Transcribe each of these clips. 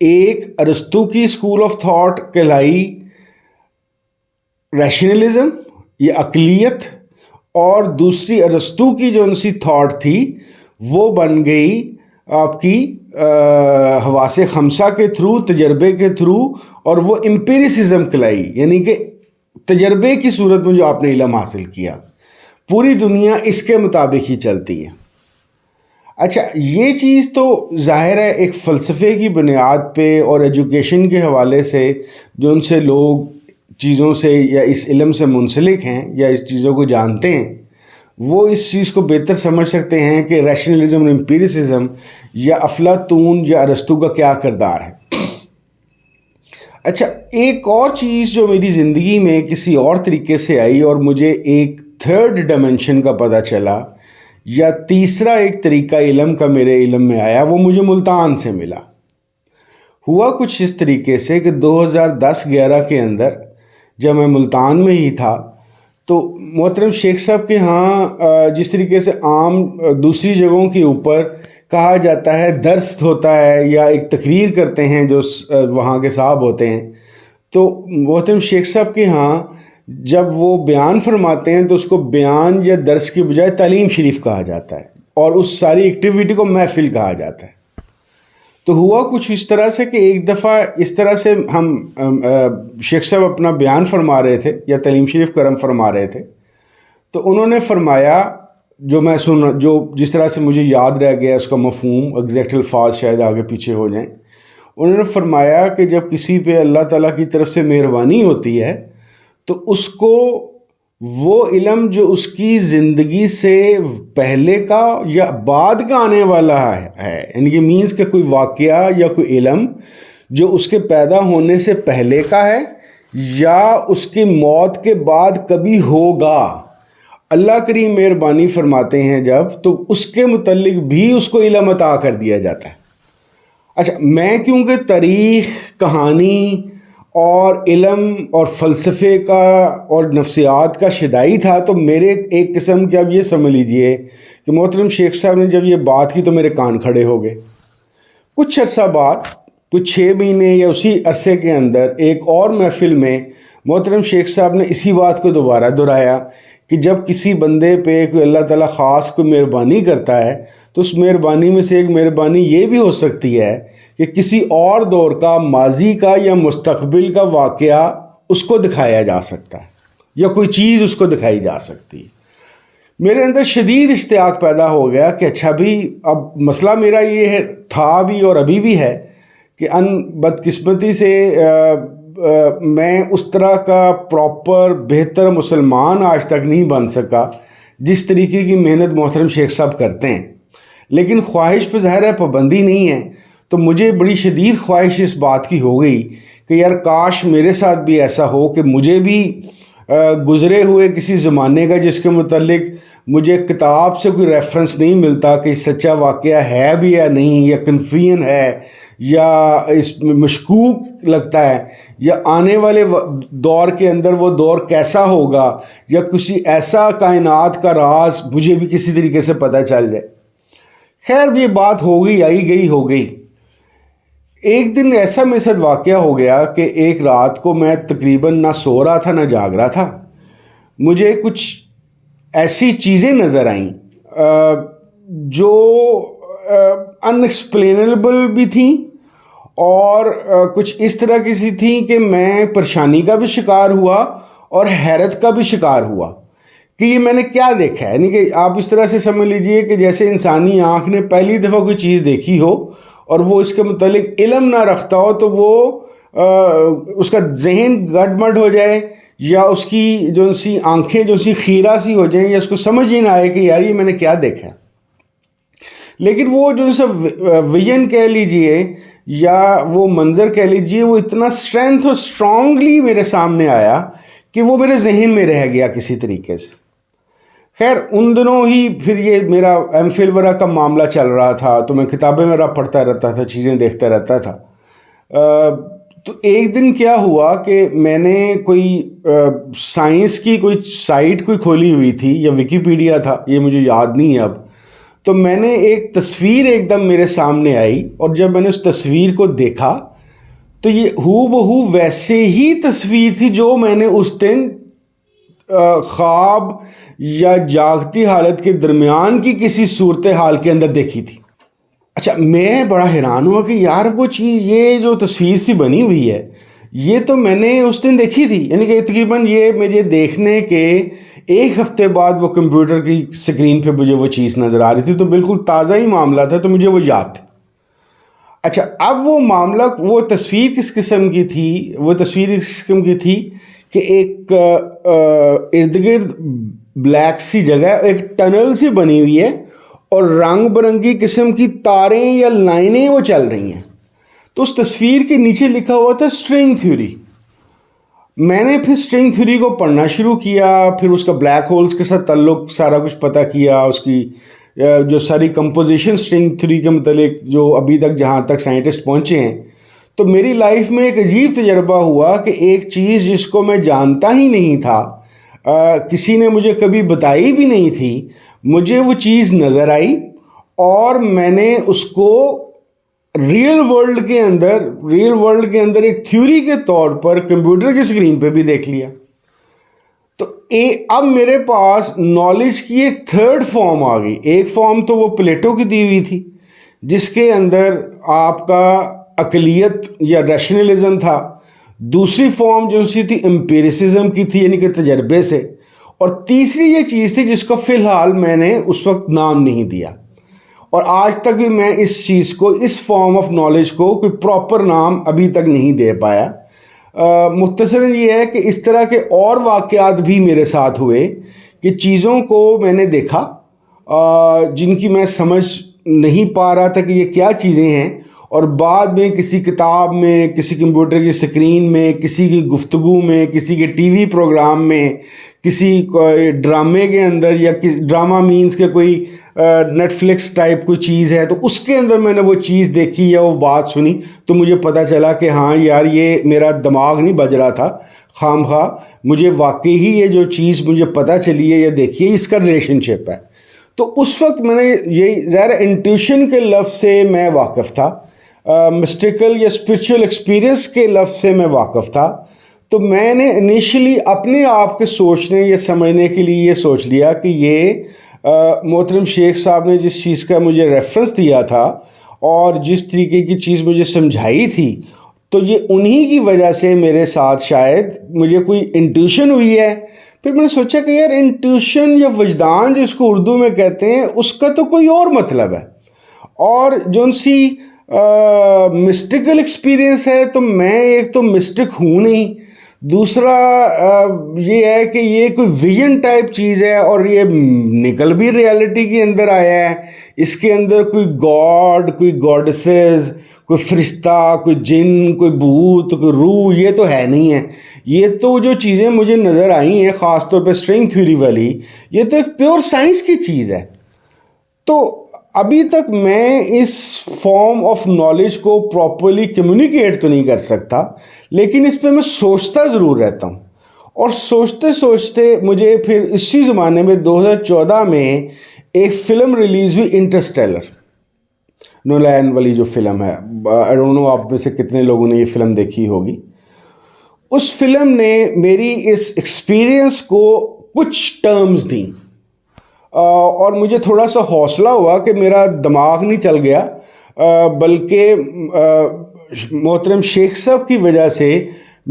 ایک ارسطو کی اسکول آف تھاٹ کہلائی ریشنلزم یا عقلیت، اور دوسری ارسطو کی جو ان سی تھاٹ تھی وہ بن گئی آپ کی حواس خمسہ کے تھرو، تجربے کے تھرو، اور وہ امپیریسزم کہلائی، یعنی کہ تجربے کی صورت میں جو آپ نے علم حاصل کیا، پوری دنیا اس کے مطابق ہی چلتی ہے۔ اچھا، یہ چیز تو ظاہر ہے ایک فلسفے کی بنیاد پہ اور ایجوکیشن کے حوالے سے جو ان سے لوگ چیزوں سے یا اس علم سے منسلک ہیں یا اس چیزوں کو جانتے ہیں، وہ اس چیز کو بہتر سمجھ سکتے ہیں کہ ریشنلزم اور امپیریسزم یا افلاطون یا ارسطو کا کیا کردار ہے۔ اچھا، ایک اور چیز جو میری زندگی میں کسی اور طریقے سے آئی اور مجھے ایک تھرڈ ڈائمنشن کا پتہ چلا، یا تیسرا ایک طریقہ علم کا میرے علم میں آیا، وہ مجھے ملتان سے ملا۔ ہوا کچھ اس طریقے سے کہ 2010-11 کے اندر جب میں ملتان میں ہی تھا تو محترم شیخ صاحب کے ہاں جس طریقے سے عام دوسری جگہوں کے اوپر کہا جاتا ہے درس ہوتا ہے یا ایک تقریر کرتے ہیں جو وہاں کے صاحب ہوتے ہیں، تو محترم شیخ صاحب کے ہاں جب وہ بیان فرماتے ہیں تو اس کو بیان یا درس کی بجائے تعلیم شریف کہا جاتا ہے، اور اس ساری ایکٹیویٹی کو محفل کہا جاتا ہے۔ تو ہوا کچھ اس طرح سے کہ ایک دفعہ اس طرح سے ہم شیخ صاحب اپنا بیان فرما رہے تھے یا تعلیم شریف کرم فرما رہے تھے، تو انہوں نے فرمایا، جو جس طرح سے مجھے یاد رہ گیا اس کا مفہوم، ایگزیکٹ الفاظ شاید آگے پیچھے ہو جائیں، انہوں نے فرمایا کہ جب کسی پہ اللہ تعالیٰ کی طرف سے مہربانی ہوتی ہے تو اس کو وہ علم جو اس کی زندگی سے پہلے کا یا بعد کا آنے والا ہے، یعنی کہ مینس کہ کوئی واقعہ یا کوئی علم جو اس کے پیدا ہونے سے پہلے کا ہے یا اس کی موت کے بعد کبھی ہوگا، اللہ کریم مہربانی فرماتے ہیں جب، تو اس کے متعلق بھی اس کو علم عطا کر دیا جاتا ہے۔ اچھا، میں کیونکہ تاریخ، کہانی اور علم اور فلسفے کا اور نفسیات کا شدائی تھا، تو میرے ایک قسم کے اب یہ سمجھ لیجئے کہ محترم شیخ صاحب نے جب یہ بات کی تو میرے کان کھڑے ہو گئے۔ کچھ عرصہ بعد، کچھ 6 مہینے یا اسی عرصے کے اندر، ایک اور محفل میں محترم شیخ صاحب نے اسی بات کو دوبارہ دہرایا کہ جب کسی بندے پہ کوئی اللہ تعالیٰ خاص کوئی مہربانی کرتا ہے تو اس مہربانی میں سے ایک مہربانی یہ بھی ہو سکتی ہے کہ کسی اور دور کا، ماضی کا یا مستقبل کا واقعہ اس کو دکھایا جا سکتا ہے یا کوئی چیز اس کو دکھائی جا سکتی ہے۔ میرے اندر شدید اشتیاق پیدا ہو گیا کہ اچھا بھی، اب مسئلہ میرا یہ تھا بھی اور ابھی بھی ہے کہ بدقسمتی سے میں اس طرح کا پراپر بہتر مسلمان آج تک نہیں بن سکا جس طریقے کی محنت محترم شیخ صاحب کرتے ہیں، لیکن خواہش پہ ظاہر ہے پابندی نہیں ہے، تو مجھے بڑی شدید خواہش اس بات کی ہو گئی کہ یار کاش میرے ساتھ بھی ایسا ہو کہ مجھے بھی گزرے ہوئے کسی زمانے کا جس کے متعلق مجھے کتاب سے کوئی ریفرنس نہیں ملتا کہ سچا واقعہ ہے بھی یا نہیں، یا کنفیوژن ہے یا اس میں مشکوک لگتا ہے، یا آنے والے دور کے اندر وہ دور کیسا ہوگا، یا کسی ایسا کائنات کا راز مجھے بھی کسی طریقے سے پتہ چل جائے۔ خیر یہ بات ہو گئی، آئی گئی ہو گئی۔ ایک دن ایسا میرے ساتھ واقعہ ہو گیا کہ ایک رات کو میں تقریباً نہ سو رہا تھا نہ جاگ رہا تھا، مجھے کچھ ایسی چیزیں نظر آئیں جو ان ایکسپلینیبل بھی تھیں اور کچھ اس طرح کی سی تھیں کہ میں پریشانی کا بھی شکار ہوا اور حیرت کا بھی شکار ہوا کہ یہ میں نے کیا دیکھا ہے۔ یعنی کہ آپ اس طرح سے سمجھ لیجئے کہ جیسے انسانی آنکھ نے پہلی دفعہ کوئی چیز دیکھی ہو اور وہ اس کے متعلق علم نہ رکھتا ہو تو وہ اس کا ذہن گڈمڈ ہو جائے، یا اس کی جو سی آنکھیں جو سی خیرہ سی ہو جائیں، یا اس کو سمجھ ہی نہ آئے کہ یار یہ میں نے کیا دیکھا ہے۔ لیکن وہ جو سا ویژن کہہ لیجئے یا وہ منظر کہہ لیجئے، وہ اتنا اسٹرینتھ اور اسٹرانگلی میرے سامنے آیا کہ وہ میرے ذہن میں رہ گیا کسی طریقے سے۔ خیر ان دنوں ہی پھر یہ میرا ایم فل وغیرہ کا معاملہ چل رہا تھا، تو میں کتابیں میرا پڑھتا رہتا تھا، چیزیں دیکھتا رہتا تھا۔ تو ایک دن کیا ہوا کہ میں نے کوئی سائنس کی کوئی سائٹ کوئی کھولی ہوئی تھی، یا ویکیپیڈیا تھا، یہ مجھے یاد نہیں ہے اب، تو میں نے ایک تصویر ایک دم میرے سامنے آئی، اور جب میں نے اس تصویر کو دیکھا تو یہ ہو بہو ویسے ہی تصویر تھی جو میں نے اس دن خواب یا جاگتی حالت کے درمیان کی کسی صورتحال کے اندر دیکھی تھی۔ اچھا، میں بڑا حیران ہوا کہ یار وہ چیز، یہ جو تصویر سی بنی ہوئی ہے، یہ تو میں نے اس دن دیکھی تھی، یعنی کہ تقریباً یہ مجھے دیکھنے کے ایک ہفتے بعد وہ کمپیوٹر کی سکرین پہ مجھے وہ چیز نظر آ رہی تھی، تو بالکل تازہ ہی معاملہ تھا، تو مجھے وہ یاد تھا۔ اچھا، اب وہ معاملہ، وہ تصویر کس قسم کی تھی؟ وہ تصویر اس قسم کی تھی کہ ایک ارد گرد بلیک سی جگہ، ایک ٹنل سی بنی ہوئی ہے، اور رنگ برنگی قسم کی تاریں یا لائنیں وہ چل رہی ہیں۔ تو اس تصویر کے نیچے لکھا ہوا تھا اسٹرنگ تھیوری۔ میں نے پھر اسٹرنگ تھیوری کو پڑھنا شروع کیا، پھر اس کا بلیک ہولز کے ساتھ تعلق سارا کچھ پتہ کیا، اس کی جو ساری کمپوزیشن اسٹرنگ تھیوری کے متعلق جو ابھی تک جہاں تک سائنٹسٹ پہنچے ہیں۔ تو میری لائف میں ایک عجیب تجربہ ہوا کہ ایک چیز جس کو میں جانتا ہی نہیں تھا، کسی نے مجھے کبھی بتائی بھی نہیں تھی، مجھے وہ چیز نظر آئی، اور میں نے اس کو ریئل ورلڈ کے اندر ایک تھیوری کے طور پر کمپیوٹر کی اسکرین پہ بھی دیکھ لیا۔ تو اب میرے پاس نالج کی ایک تھرڈ فارم آ گئی۔ ایک فارم تو وہ پلیٹو کی دی ہوئی تھی، جس کے اندر آپ کا عقلیت یا ریشنلزم تھا۔ دوسری فارم جو سی تھی امپیریسزم کی تھی، یعنی کہ تجربے سے۔ اور تیسری یہ چیز تھی جس کو فی الحال میں نے اس وقت نام نہیں دیا، اور آج تک بھی میں اس چیز کو، اس فارم آف نالج کو کوئی پراپر نام ابھی تک نہیں دے پایا۔ مختصراً یہ ہے کہ اس طرح کے اور واقعات بھی میرے ساتھ ہوئے کہ چیزوں کو میں نے دیکھا جن کی میں سمجھ نہیں پا رہا تھا کہ یہ کیا چیزیں ہیں، اور بعد میں کسی کتاب میں، کسی کمپیوٹر کی سکرین میں، کسی کی گفتگو میں، کسی کے ٹی وی پروگرام میں، کسی ڈرامے کے اندر، یا ڈرامہ مینز کہ کوئی نیٹ فلکس ٹائپ کوئی چیز ہے، تو اس کے اندر میں نے وہ چیز دیکھی یا وہ بات سنی، تو مجھے پتہ چلا کہ ہاں یار، یہ میرا دماغ نہیں بج رہا تھا خام خواہ، مجھے واقعی ہی یہ جو چیز مجھے پتہ چلی ہے یا دیکھی ہے، اس کا ریلیشن شپ ہے۔ تو اس وقت میں نے یہ ظاہر انٹیوشن کے لفظ سے میں واقف تھا، مسٹیکل یا اسپرچول ایکسپیرئنس کے لفظ سے میں واقف تھا۔ تو میں نے انیشلی اپنے آپ کے سوچنے یا سمجھنے کے لیے یہ سوچ لیا کہ یہ محترم شیخ صاحب نے جس چیز کا مجھے ریفرنس دیا تھا اور جس طریقے کی چیز مجھے سمجھائی تھی، تو یہ انہی کی وجہ سے میرے ساتھ شاید مجھے کوئی انٹیوشن ہوئی ہے۔ پھر میں نے سوچا کہ یار، انٹیوشن یا وجدان جس کو اردو میں کہتے ہیں، اس کا تو کوئی اور مطلب ہے، اور جو ان سی مسٹیکل ایکسپیرئنس ہے، تو میں ایک تو مسٹک ہوں نہیں، دوسرا یہ ہے کہ یہ کوئی ویژن ٹائپ چیز ہے، اور یہ نکل بھی ریالٹی کے اندر آیا ہے۔ اس کے اندر کوئی گاڈ، کوئی گاڈسز، کوئی فرشتہ، کوئی جن، کوئی بھوت، کوئی روح، یہ تو ہے نہیں ہے۔ یہ تو جو چیزیں مجھے نظر آئی ہیں، خاص طور پہ اسٹرنگ تھیوری والی، یہ تو ایک پیور سائنس کی چیز ہے۔ تو ابھی تک میں اس فارم آف نالج کو پراپرلی کمیونیکیٹ تو نہیں کر سکتا، لیکن اس پہ میں سوچتا ضرور رہتا ہوں، اور سوچتے سوچتے مجھے پھر اسی زمانے میں 2014 میں ایک فلم ریلیز ہوئی، انٹرسٹیلر، نولان والی جو فلم ہے۔ آئی ڈونٹ نو آپ میں سے کتنے لوگوں نے یہ فلم دیکھی ہوگی۔ اس فلم نے میری اس ایکسپیرئنس کو کچھ ٹرمز دیں، اور مجھے تھوڑا سا حوصلہ ہوا کہ میرا دماغ نہیں چل گیا، بلکہ محترم شیخ صاحب کی وجہ سے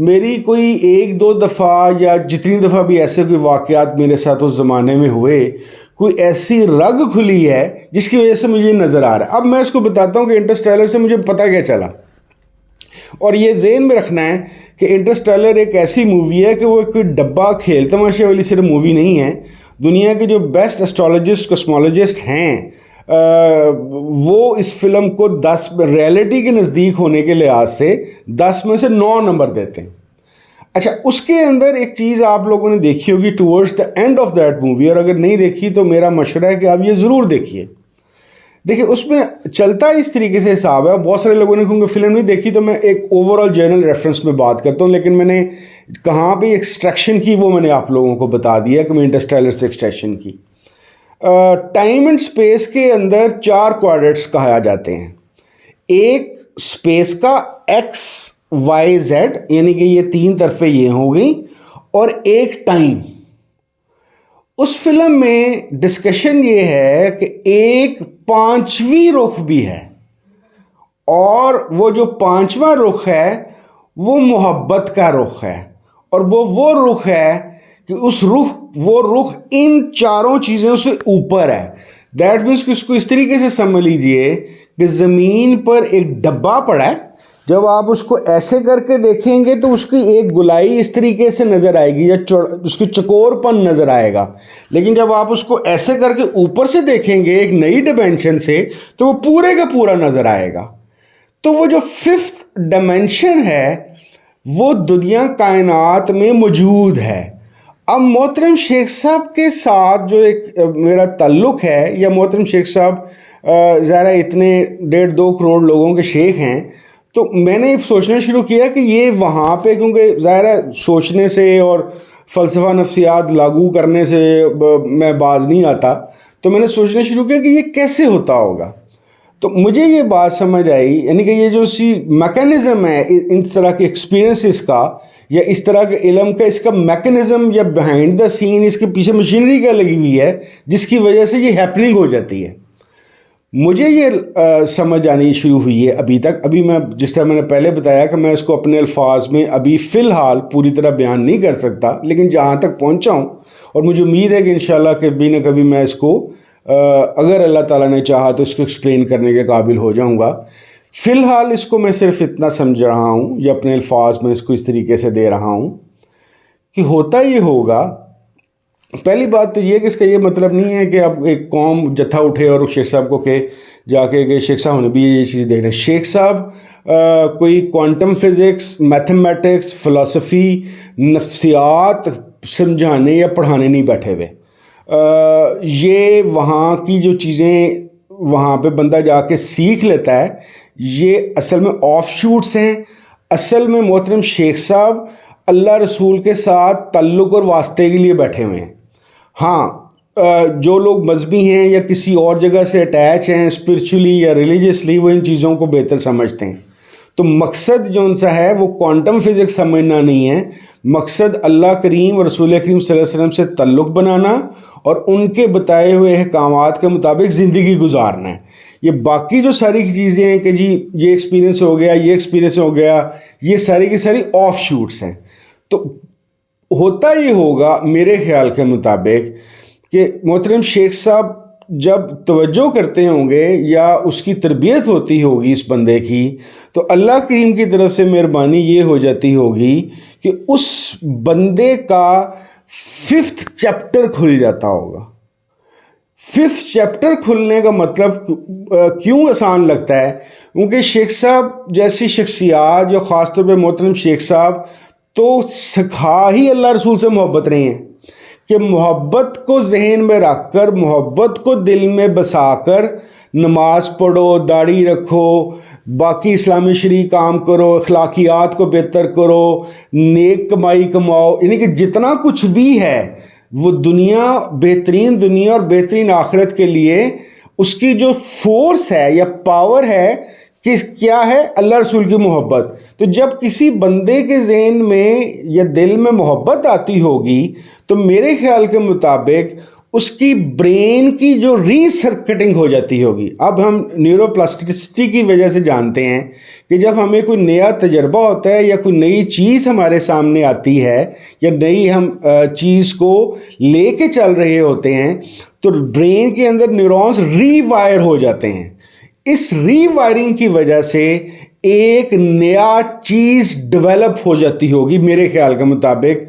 میری کوئی ایک دو دفعہ یا جتنی دفعہ بھی ایسے کوئی واقعات میرے ساتھ اس زمانے میں ہوئے، کوئی ایسی رگ کھلی ہے جس کی وجہ سے مجھے نظر آ رہا ہے۔ اب میں اس کو بتاتا ہوں کہ انٹرسٹیلر سے مجھے پتہ کیا چلا، اور یہ ذہن میں رکھنا ہے کہ انٹرسٹیلر ایک ایسی مووی ہے کہ وہ کوئی ڈبہ کھیل تماشے والی صرف مووی نہیں ہے۔ دنیا کے جو بیسٹ اسٹرالوجسٹ، کاسمولوجسٹ ہیں، وہ اس فلم کو 10 ریئلٹی کے نزدیک ہونے کے لحاظ سے 10 میں سے 9 نمبر دیتے ہیں۔ اچھا، اس کے اندر ایک چیز آپ لوگوں نے دیکھی ہوگی towards the and of that movie, اور اگر نہیں دیکھی تو میرا مشورہ ہے کہ آپ یہ ضرور دیکھیے۔ دیکھیں، اس میں چلتا اس طریقے سے حساب ہے، بہت سارے لوگوں نے کیونکہ فلم نہیں دیکھی، تو میں ایک اوور آل جنرل ریفرنس میں بات کرتا ہوں، لیکن میں نے کہاں پہ ایکسٹریکشن کی وہ میں نے آپ لوگوں کو بتا دیا کہ میں انٹرسٹیلر سے ایکسٹریکشن کی۔ ٹائم اینڈ اسپیس کے اندر 4 کوارڈرز کہا جاتے ہیں. ایک اسپیس کا ایکس وائی زیڈ یعنی کہ یہ 3 طرفیں یہ ہو گئیں, اور ایک ٹائم. اس فلم میں ڈسکشن یہ ہے کہ ایک 5ویں رخ بھی ہے, اور وہ جو 5واں رخ ہے وہ محبت کا رخ ہے, اور وہ رخ ہے کہ وہ رخ ان 4 چیزوں سے اوپر ہے. دیٹ مینس کہ اس کو اس طریقے سے سمجھ لیجئے کہ زمین پر ایک ڈبہ پڑا ہے, جب آپ اس کو ایسے کر کے دیکھیں گے تو اس کی ایک گولائی اس طریقے سے نظر آئے گی, یا اس کی چکور پن نظر آئے گا. لیکن جب آپ اس کو ایسے کر کے اوپر سے دیکھیں گے ایک نئی ڈائمینشن سے, تو وہ پورے کا پورا نظر آئے گا. تو وہ جو 5th ڈائمینشن ہے وہ دنیا کائنات میں موجود ہے. اب محترم شیخ صاحب کے ساتھ جو ایک میرا تعلق ہے, یا محترم شیخ صاحب ذرا اتنے 1.5-2 کروڑ لوگوں کے شیخ ہیں, تو میں نے سوچنا شروع کیا کہ یہ وہاں پہ, کیونکہ ظاہر ہے سوچنے سے اور فلسفہ نفسیات لاگو کرنے سے میں باز نہیں آتا, تو میں نے سوچنا شروع کیا کہ یہ کیسے ہوتا ہوگا. تو مجھے یہ بات سمجھ آئی, یعنی کہ یہ جو میکانزم ہے اس طرح کے ایکسپیرینسز کا, یا اس طرح کے علم کا, اس کا میکانزم یا بیہائنڈ دا سین اس کے پیچھے مشینری کیا لگی ہوئی ہے جس کی وجہ سے یہ ہیپننگ ہو جاتی ہے. مجھے یہ سمجھ آنی شروع ہوئی ہے ابھی تک. ابھی میں جس طرح میں نے پہلے بتایا کہ میں اس کو اپنے الفاظ میں ابھی فی الحال پوری طرح بیان نہیں کر سکتا, لیکن جہاں تک پہنچا ہوں, اور مجھے امید ہے کہ انشاءاللہ کبھی نہ کبھی میں اس کو اگر اللہ تعالیٰ نے چاہا تو اس کو ایکسپلین کرنے کے قابل ہو جاؤں گا. فی الحال اس کو میں صرف اتنا سمجھ رہا ہوں, یا اپنے الفاظ میں اس کو اس طریقے سے دے رہا ہوں کہ ہوتا یہ ہوگا. پہلی بات تو یہ کہ اس کا یہ مطلب نہیں ہے کہ اب ایک قوم جتھا اٹھے اور شیخ صاحب کو کہ جا کے کہ شیخ صاحب نے بھی یہ چیز دیکھ رہے ہیں. شیخ صاحب کوئی کوانٹم فزکس, میتھمیٹکس, فلسفی, نفسیات سمجھانے یا پڑھانے نہیں بیٹھے ہوئے. یہ وہاں کی جو چیزیں وہاں پہ بندہ جا کے سیکھ لیتا ہے, یہ اصل میں آف شوٹس ہیں. اصل میں محترم شیخ صاحب اللہ رسول کے ساتھ تعلق اور واسطے کے لیے بیٹھے ہوئے ہیں. ہاں, جو لوگ مذہبی ہیں یا کسی اور جگہ سے اٹیچ ہیں اسپرچولی یا ریلیجیسلی, وہ ان چیزوں کو بہتر سمجھتے ہیں. تو مقصد جو ان سا ہے وہ کوانٹم فزکس سمجھنا نہیں ہے, مقصد اللہ کریم اور رسول کریم صلی اللہ علیہ وسلم سے تعلق بنانا اور ان کے بتائے ہوئے احکامات کے مطابق زندگی گزارنا ہے. یہ باقی جو ساری چیزیں ہیں کہ جی یہ ایکسپیرینس ہو گیا, یہ ایکسپیرینس ہو گیا, یہ ساری کی ساری آف شوٹس ہیں. تو ہوتا یہ ہوگا میرے خیال کے مطابق کہ محترم شیخ صاحب جب توجہ کرتے ہوں گے یا اس کی تربیت ہوتی ہوگی اس بندے کی, تو اللہ کریم کی طرف سے مہربانی یہ ہو جاتی ہوگی کہ اس بندے کا 5th چیپٹر کھل جاتا ہوگا. 5th چیپٹر کھلنے کا مطلب کیوں آسان لگتا ہے, کیونکہ شیخ صاحب جیسی شخصیات, جو خاص طور پہ محترم شیخ صاحب تو سکھا ہی اللہ رسول سے محبت رہے ہیں کہ محبت کو ذہن میں رکھ کر, محبت کو دل میں بسا کر نماز پڑھو, داڑھی رکھو, باقی اسلامی شرعی کام کرو, اخلاقیات کو بہتر کرو, نیک کمائی کماؤ. یعنی کہ جتنا کچھ بھی ہے وہ دنیا, بہترین دنیا اور بہترین آخرت کے لیے اس کی جو فورس ہے یا پاور ہے کیا ہے, اللہ رسول کی محبت. تو جب کسی بندے کے ذہن میں یا دل میں محبت آتی ہوگی تو میرے خیال کے مطابق اس کی برین کی جو ری سرکٹنگ ہو جاتی ہوگی. اب ہم نیورو پلاسٹسٹی کی وجہ سے جانتے ہیں کہ جب ہمیں کوئی نیا تجربہ ہوتا ہے یا کوئی نئی چیز ہمارے سامنے آتی ہے یا نئی ہم چیز کو لے کے چل رہے ہوتے ہیں تو برین کے اندر نیورونز ری وائر ہو جاتے ہیں. اس ری وائرنگ کی وجہ سے ایک نیا چیز ڈیولپ ہو جاتی ہوگی میرے خیال کے مطابق.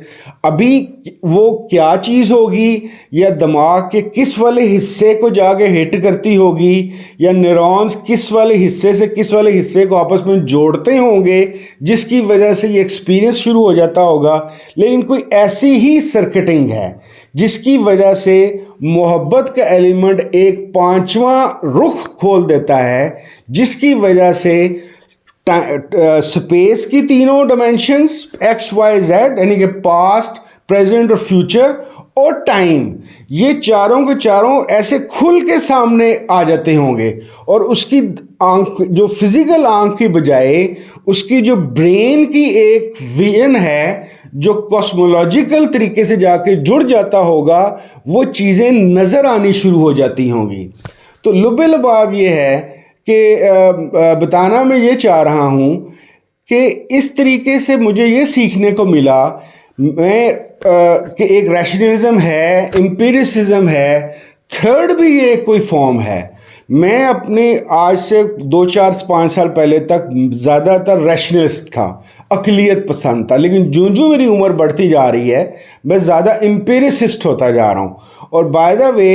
ابھی وہ کیا چیز ہوگی, یا دماغ کے کس والے حصے کو جا کے ہٹ کرتی ہوگی, یا نیورونز کس والے حصے سے کس والے حصے کو آپس میں جوڑتے ہوں گے جس کی وجہ سے یہ ایکسپیرینس شروع ہو جاتا ہوگا. لیکن کوئی ایسی ہی سرکٹنگ ہے جس کی وجہ سے محبت کا ایلیمنٹ ایک 5واں رخ کھول دیتا ہے, جس کی وجہ سے سپیس کی تینوں ڈائمینشنز ایکس وائی زیڈ یعنی کہ پاسٹ, پریزنٹ اور فیوچر, اور ٹائم، یہ چاروں کے چاروں ایسے کھل کے سامنے آ جاتے ہوں گے، اور اس کی آنکھ جو فزیکل آنکھ کی بجائے اس کی جو برین کی ایک ویژن ہے جو کاسمولوجیکل طریقے سے جا کے جڑ جاتا ہوگا، وہ چیزیں نظر آنی شروع ہو جاتی ہوں گی۔ تو لب لباب یہ ہے کہ بتانا میں یہ چاہ رہا ہوں کہ اس طریقے سے مجھے یہ سیکھنے کو ملا کہ ایک ریشنلزم ہے، امپیریسزم ہے، تھرڈ بھی یہ کوئی فارم ہے۔ میں اپنے آج سے 2-4-5 سال پہلے تک زیادہ تر ریشنلسٹ تھا، عقلیت پسند تھا، لیکن جو میری عمر بڑھتی جا رہی ہے میں زیادہ امپیریسسٹ ہوتا جا رہا ہوں۔ اور بائی دا وے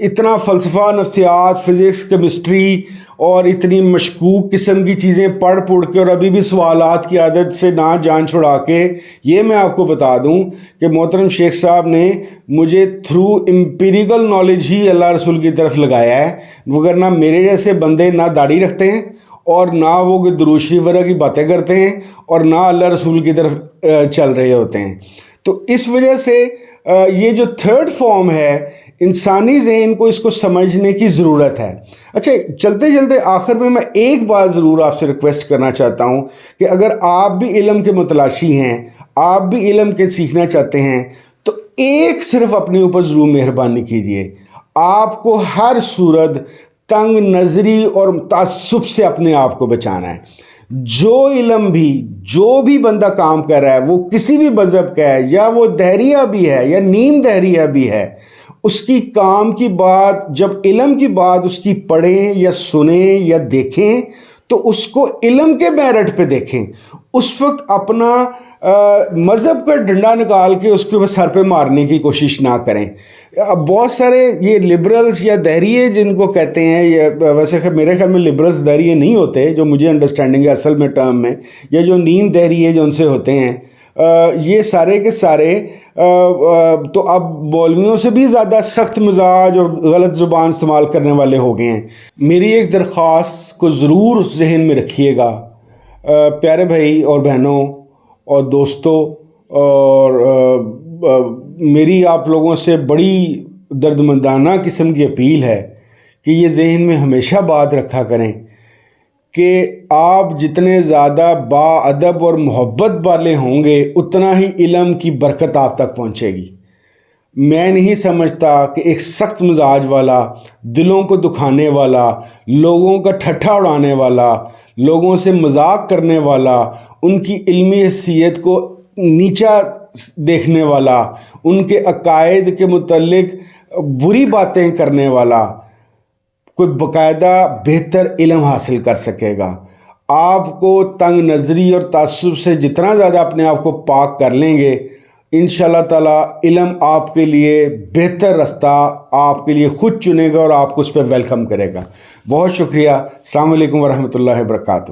اتنا فلسفہ، نفسیات، فزکس، کیمسٹری اور اتنی مشکوک قسم کی چیزیں پڑھ کے اور ابھی بھی سوالات کی عادت سے نہ جان چھڑا کے، یہ میں آپ کو بتا دوں کہ محترم شیخ صاحب نے مجھے تھرو امپیریکل نالج ہی اللہ رسول کی طرف لگایا ہے، وگرنہ میرے جیسے بندے نہ داڑھی رکھتے ہیں اور نہ وہ درود شریف وغیرہ کی باتیں کرتے ہیں اور نہ اللہ رسول کی طرف چل رہے ہوتے ہیں۔ تو اس وجہ سے یہ جو تھرڈ فارم ہے، انسانی ذہن کو اس کو سمجھنے کی ضرورت ہے۔ اچھا، چلتے چلتے آخر میں ایک بات ضرور آپ سے ریکویسٹ کرنا چاہتا ہوں کہ اگر آپ بھی علم کے متلاشی ہیں، آپ بھی علم کے سیکھنا چاہتے ہیں، تو ایک صرف اپنے اوپر ضرور مہربانی کیجئے، آپ کو ہر صورت تنگ نظری اور تعصب سے اپنے آپ کو بچانا ہے۔ جو بھی بندہ کام کر رہا ہے، وہ کسی بھی مذہب کا ہے، یا وہ دہریہ بھی ہے یا نیم دہریہ بھی ہے، اس کی کام کی بات، جب علم کی بات اس کی پڑھیں یا سنیں یا دیکھیں تو اس کو علم کے میرٹ پہ دیکھیں۔ اس وقت اپنا مذہب کا ڈنڈا نکال کے اس کے سر پہ مارنے کی کوشش نہ کریں۔ اب بہت سارے یہ لبرلز یا دہریے جن کو کہتے ہیں، ویسے میرے خیال میں لبرلز دہریے نہیں ہوتے جو مجھے انڈرسٹینڈنگ ہے اصل میں ٹرم میں، یا جو نیم دہریے جو ان سے ہوتے ہیں، یہ سارے کے سارے تو اب مولویوں سے بھی زیادہ سخت مزاج اور غلط زبان استعمال کرنے والے ہو گئے ہیں۔ میری ایک درخواست کو ضرور ذہن میں رکھیے گا پیارے بھائی اور بہنوں اور دوستوں، اور میری آپ لوگوں سے بڑی دردمندانہ قسم کی اپیل ہے کہ یہ ذہن میں ہمیشہ بات رکھا کریں کہ آپ جتنے زیادہ با ادب اور محبت والے ہوں گے، اتنا ہی علم کی برکت آپ تک پہنچے گی۔ میں نہیں سمجھتا کہ ایک سخت مزاج والا، دلوں کو دکھانے والا، لوگوں کا ٹھٹھا اڑانے والا، لوگوں سے مذاق کرنے والا، ان کی علمی حیثیت کو نیچا دیکھنے والا، ان کے عقائد کے متعلق بری باتیں کرنے والا کوئی باقاعدہ بہتر علم حاصل کر سکے گا۔ آپ کو تنگ نظری اور تعصب سے جتنا زیادہ اپنے آپ کو پاک کر لیں گے، انشاءاللہ تعالی علم آپ کے لیے بہتر راستہ آپ کے لیے خود چنے گا اور آپ کو اس پہ ویلکم کرے گا۔ بہت شکریہ۔ السلام علیکم ورحمۃ اللہ وبرکاتہ۔